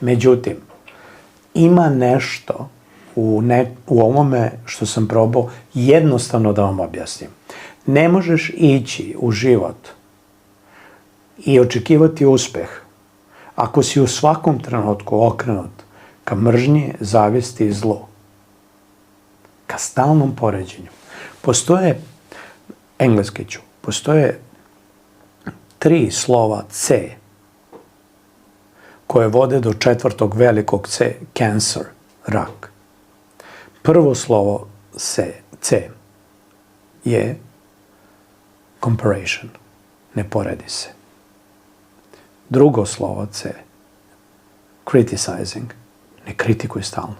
Međutim, ima nešto u ovome što sam probao jednostavno da vam objasnim. Ne možeš ići u život i očekivati uspeh ako si u svakom trenutku okrenut ka mržnji, zavisti i zlu. Ka stalnom poređenju. Postoje 3 slova C koje vode do 4. velikog C, cancer, rak. Prvo slovo C je comparison, ne poredi se. Drugo slovo C, criticizing, ne kritikuj stalno.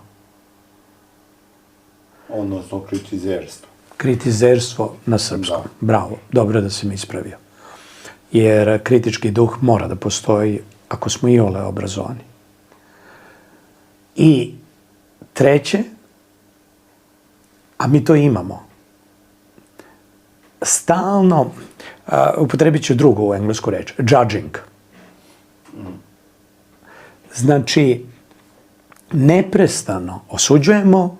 Odnosno kritizerstvo. Kritizerstvo na srpskom. Bravo, dobro da si mi ispravio. Jer kritički duh mora da postoji ako smo iole obrazovani. I treće, a mi to imamo, stalno, upotrebit ću drugu u englesku reč, judging. Znači, neprestano osuđujemo,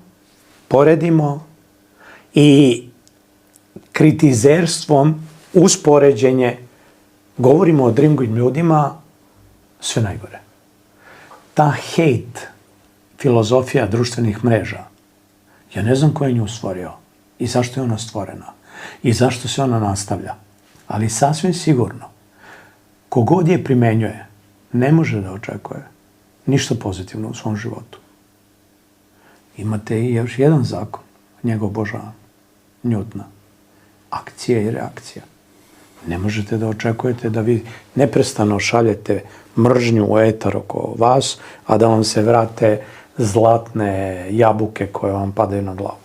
poredimo i kritizerstvom uz poređenje govorimo o drugim ljudima sve najgore. Ta hate filozofija društvenih mreža, ja ne znam ko je nju stvorio i zašto je ona stvorena i zašto se ona nastavlja, ali sasvim sigurno kogod je primenjuje ne može da očekuje ništa pozitivno u svom životu. Imate i još jedan zakon, njega obožavam, Newtona, akcija i reakcija. Ne možete da očekujete da vi neprestano šaljete mržnju u etar oko vas, a da vam se vrate zlatne jabuke koje vam padaju na glavu.